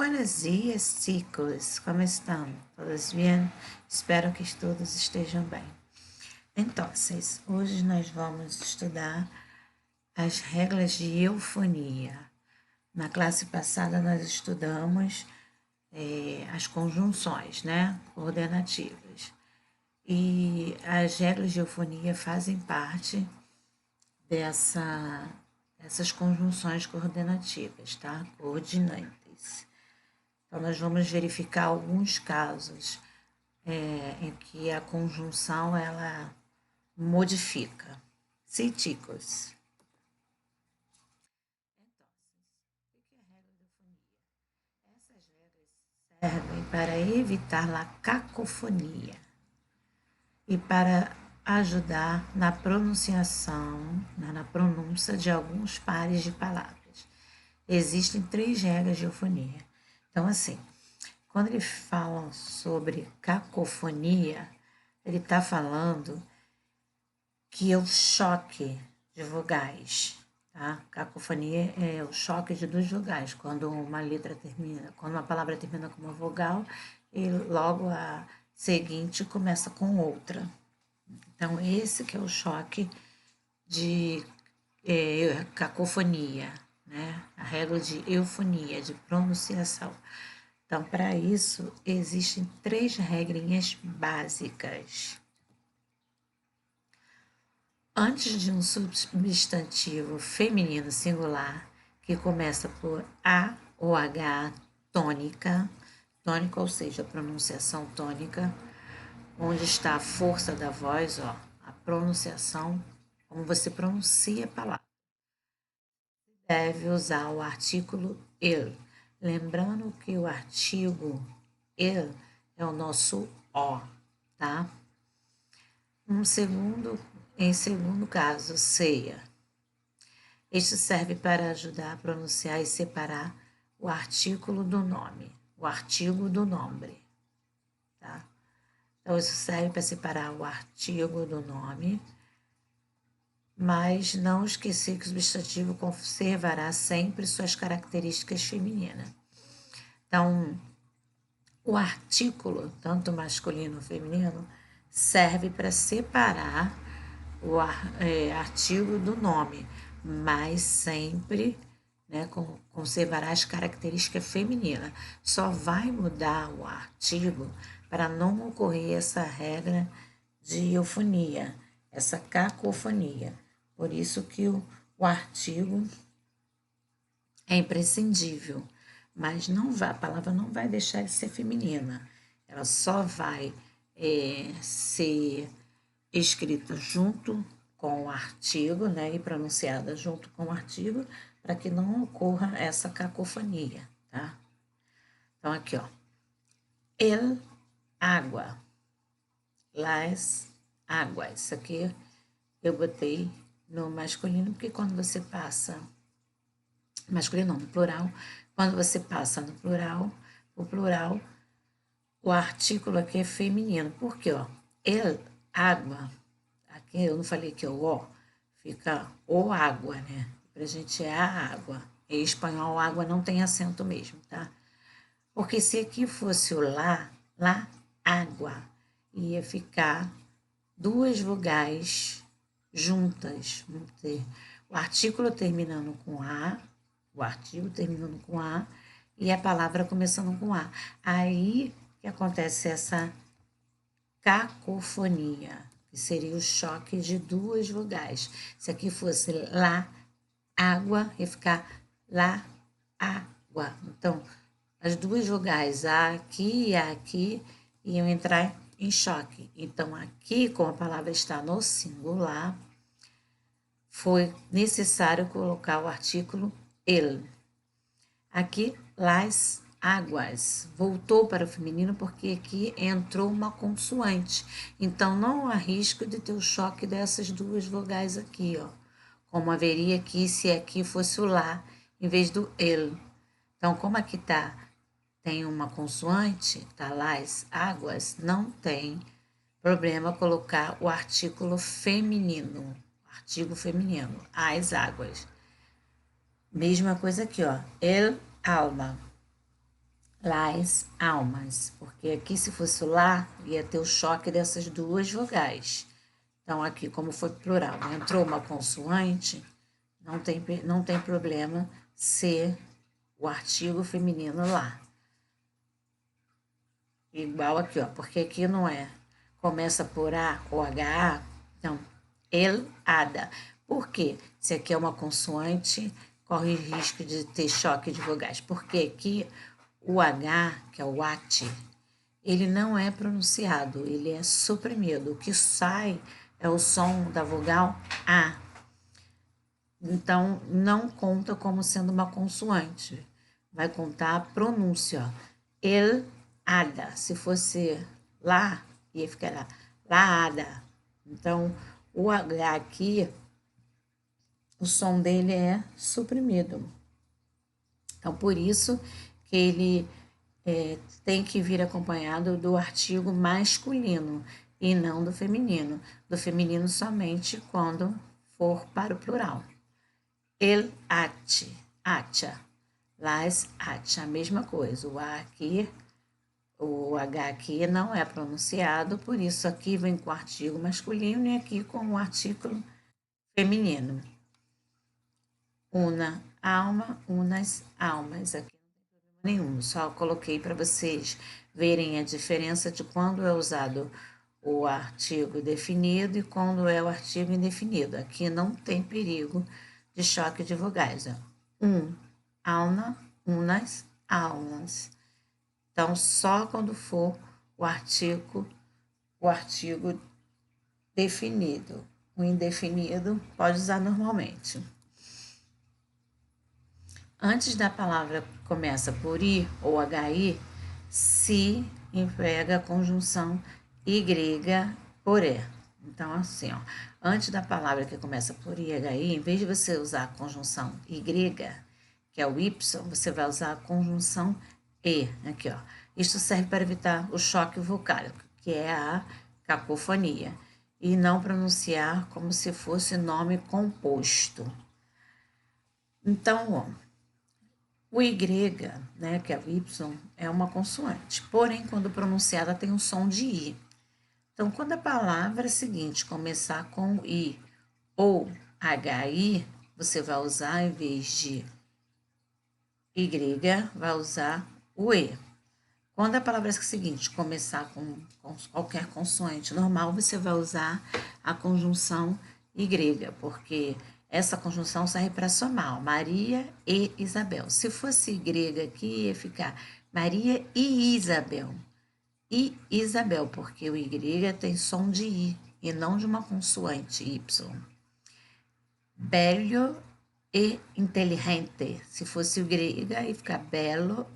Buenos dias, chicos. Como estão? Todos bem? Espero que todos estejam bem. Então, hoje nós vamos estudar as regras de eufonia. Na classe passada nós estudamos as conjunções, né? Coordenativas. E as regras de eufonia fazem parte dessas conjunções coordenativas, tá? Coordinantes. Então, nós vamos verificar alguns casos em que a conjunção ela modifica. Sim, chicos. Essas regras servem para evitar a cacofonia e para ajudar na pronunciação, na pronúncia de alguns pares de palavras. Existem 3 regras de eufonia. Então, assim, quando ele fala sobre cacofonia, ele está falando que é o choque de vogais, tá? Cacofonia é o choque de 2 vogais, quando uma palavra termina com uma vogal e logo a seguinte começa com outra. Então, esse que é o choque de cacofonia, né? A regra de eufonia, de pronunciação. Então, para isso, existem 3 regrinhas básicas. Antes de um substantivo feminino singular, que começa por A ou H tônica, ou seja, a pronunciação tônica, onde está a força da voz, ó, a pronunciação, como você pronuncia a palavra. Deve usar o artículo el. Lembrando que o artigo el é o nosso O, tá? Em segundo caso, ceia. Este serve para ajudar a pronunciar e separar o artículo do nome, o artigo do nome, tá? Então, isso serve para separar o artigo do nome, mas não esquecer que o substantivo conservará sempre suas características femininas. Então, o artículo, tanto masculino ou feminino, serve para separar o artigo do nome, mas sempre, né, conservará as características femininas. Só vai mudar o artigo para não ocorrer essa regra de eufonia, essa cacofonia. Por isso que o artigo é imprescindível, mas a palavra não vai deixar de ser feminina. Ela só vai ser escrita junto com o artigo, né, e pronunciada junto com o artigo, para que não ocorra essa cacofonia, tá? Então, aqui, ó. El água. Las águas. Isso aqui eu botei no masculino, porque quando você passa... Masculino não, no plural. Quando você passa no plural, o artículo aqui é feminino. Por quê, ó? El água. Aqui eu não falei que é o ó, fica o água, né? Pra gente é a água. Em espanhol, água não tem acento mesmo, tá? Porque se aqui fosse o lá, água, ia ficar 2 vogais juntas. O artículo terminando com A, o artigo terminando com A e a palavra começando com A. Aí que acontece essa cacofonia, que seria o choque de 2 vogais. Se aqui fosse lá, água, ia ficar lá, água. Então, as 2 vogais, a aqui e a aqui, iam entrar em choque. Então, aqui, como a palavra está no singular, foi necessário colocar o artículo el. Aqui, las águas. Voltou para o feminino porque aqui entrou uma consoante. Então, não há risco de ter o choque dessas 2 vogais aqui, ó. Como haveria aqui se aqui fosse o lá, em vez do el. Então, como aqui tem uma consoante, tá las águas, não tem problema colocar o artigo feminino, as águas. Mesma coisa aqui, ó, el alma. Las almas, porque aqui se fosse lá, ia ter o choque dessas duas vogais. Então aqui, como foi plural, entrou uma consoante, não tem problema ser o artigo feminino lá. Igual aqui, ó, porque aqui não é. Começa por A ou HA, então, ada. Por quê? Se aqui é uma consoante, corre risco de ter choque de vogais. Porque aqui o H, que é o AT, ele não é pronunciado, ele é suprimido. O que sai é o som da vogal A. Então, não conta como sendo uma consoante. Vai contar a pronúncia. Ada. Se fosse lá, ia ficar lá. Laada. Então, o H aqui, o som dele é suprimido. Então, por isso que ele tem que vir acompanhado do artigo masculino e não do feminino. Do feminino somente quando for para o plural. Acha. Las acha, a mesma coisa. O A aqui, o H aqui não é pronunciado, por isso aqui vem com o artigo masculino e aqui com o artigo feminino. Una alma, unas almas. Aqui não tem problema nenhum, só coloquei para vocês verem a diferença de quando é usado o artigo definido e quando é o artigo indefinido. Aqui não tem perigo de choque de vogais. Alma, unas, almas. Então, só quando for o artigo definido. O indefinido pode usar normalmente. Antes da palavra que começa por I ou HI, se emprega a conjunção Y por E. Então, assim, ó, antes da palavra que começa por I, HI, em vez de você usar a conjunção Y, que é o Y, você vai usar a conjunção E, aqui, ó. Isso serve para evitar o choque vocálico, que é a cacofonia, e não pronunciar como se fosse nome composto. Então, ó, o Y, né, que é o Y, é uma consoante, porém, quando pronunciada, tem um som de I. Então, quando a palavra seguinte começar com I ou HI, você vai usar, em vez de Y, vai usar o E. Quando a palavra seguinte começar com qualquer consoante normal, você vai usar a conjunção Y, porque essa conjunção serve para somar Maria e Isabel. Se fosse Y aqui, ia ficar Maria e Isabel. E Isabel, porque o Y tem som de I e não de uma consoante Y. Bello e inteligente. Se fosse o grega, ia ficar belo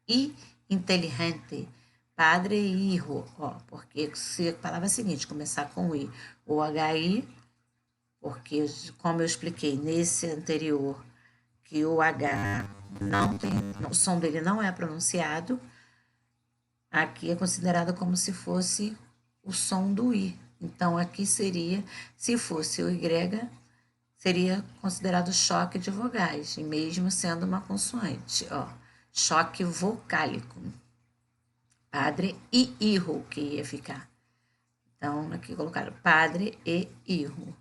e inteligente. Padre e hijo, ó, porque se a palavra seguinte começar com I ou HI, porque como eu expliquei nesse anterior, que o H não tem, o som dele não é pronunciado, aqui é considerado como se fosse o som do I. Então, aqui seria, se fosse o Y, seria considerado choque de vogais, e mesmo sendo uma consoante, ó, choque vocálico. Padre e hijo, que ia ficar. Então, aqui colocaram padre e hijo.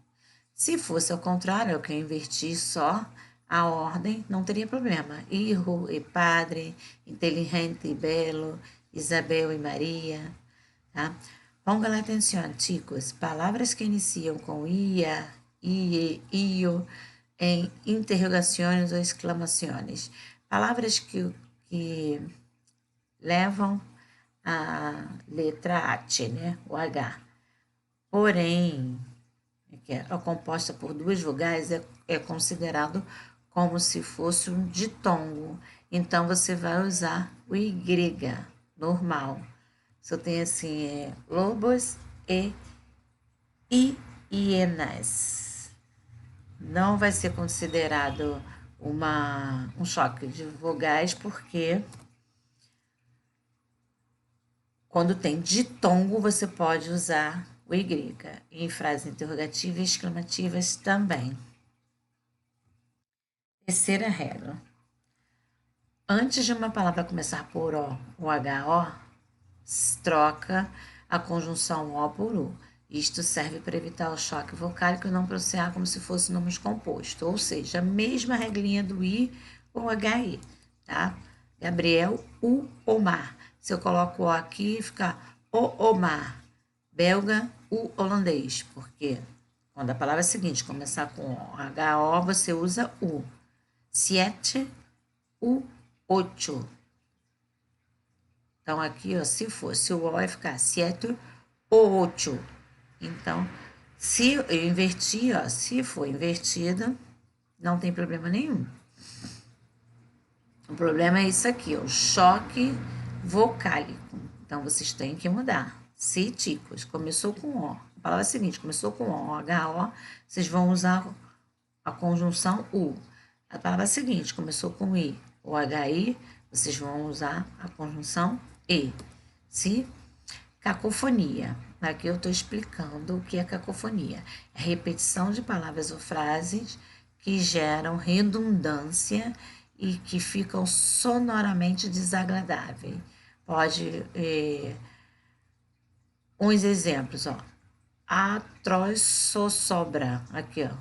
Se fosse ao contrário, que eu inverti só a ordem, não teria problema. Hijo e padre, inteligente e belo, Isabel e Maria, tá? Pongan atenção, chicos. Palavras que iniciam com ia, ie, io, em interrogações ou exclamações. Palavras que levam a letra H, né? O H. Porém, que é composta por duas vogais, é considerado como se fosse um ditongo. Então, você vai usar o Y, normal. Só tem assim, lobos e hienas. Não vai ser considerado um choque de vogais, porque quando tem ditongo, você pode usar o Y. Em frases interrogativas e exclamativas também. Terceira regra. Antes de uma palavra começar por O ou HO, troca a conjunção O por U. Isto serve para evitar o choque vocálico e não pronunciar como se fosse nome composto, ou seja, a mesma regrinha do I ou HI, tá? Gabriel, U, Omar. Se eu coloco O aqui, fica O Omar. Belga, U holandês. Por quê? Quando a palavra seguinte começar com HO, você usa U. Siete, U, ocho. Então, aqui, ó, se fosse o O, vai ficar siete ou ocho. Então, se eu invertir, ó, se for invertida, não tem problema nenhum. O problema é isso aqui, ó, o choque vocálico. Então, vocês têm que mudar. Se, ticos, começou com O. A palavra seguinte, começou com O, HO, vocês vão usar a conjunção U. A palavra seguinte, começou com I ou HI, vocês vão usar a conjunção E. Se cacofonia. Aqui eu estou explicando o que é cacofonia. É repetição de palavras ou frases que geram redundância e que ficam sonoramente desagradáveis. Pode, uns exemplos, ó. Atroz sossobra, aqui, ó.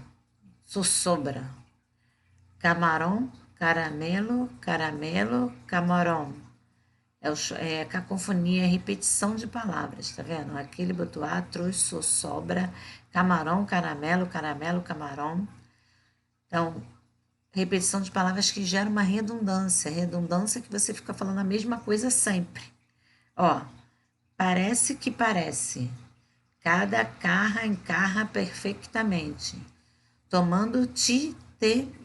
Sossobra. Camarão, caramelo, caramelo, camarão. É cacofonia, é repetição de palavras, tá vendo? Aqui ele botou trouxe, sobra, camarão, caramelo, caramelo, camarão. Então, repetição de palavras que gera uma redundância. Redundância que você fica falando a mesma coisa sempre. Ó, parece que parece. Cada carra encarra perfeitamente. Tomando-te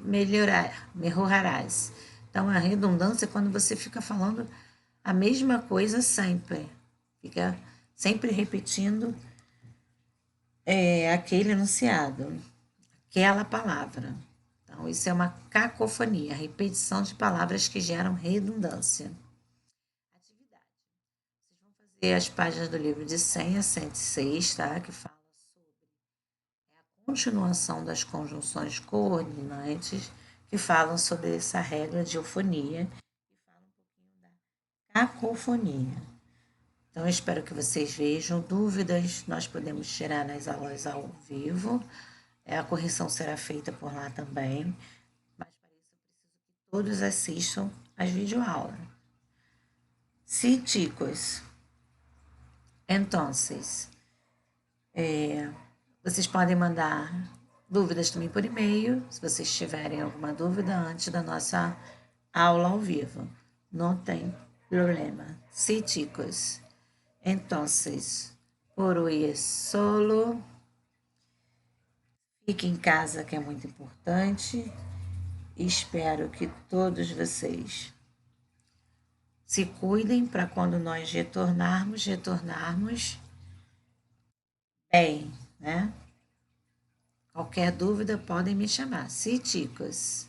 melhorarás. Então, a redundância é quando você fica falando a mesma coisa sempre. Fica sempre repetindo aquele enunciado, aquela palavra. Então, isso é uma cacofonia, repetição de palavras que geram redundância. Atividade. Vocês vão fazer as páginas do livro de 100 a 106, tá? Que fala sobre a continuação das conjunções coordinantes, que falam sobre essa regra de eufonia, e falam um pouquinho da cacofonia. Então, eu espero que vocês vejam. Dúvidas nós podemos tirar nas aulas ao vivo. A correção será feita por lá também. Mas para isso eu preciso que todos assistam às videoaulas. Sí, chicos. Entonces, vocês podem mandar dúvidas também por e-mail, se vocês tiverem alguma dúvida antes da nossa aula ao vivo. Não tem problema. Sí, chicos. Entonces, por hoy es solo. Fique em casa, que é muito importante. Espero que todos vocês se cuidem para quando nós retornarmos bem, né? Qualquer dúvida podem me chamar. Sí, chicos.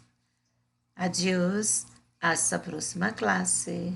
Adiós, hasta a próxima classe.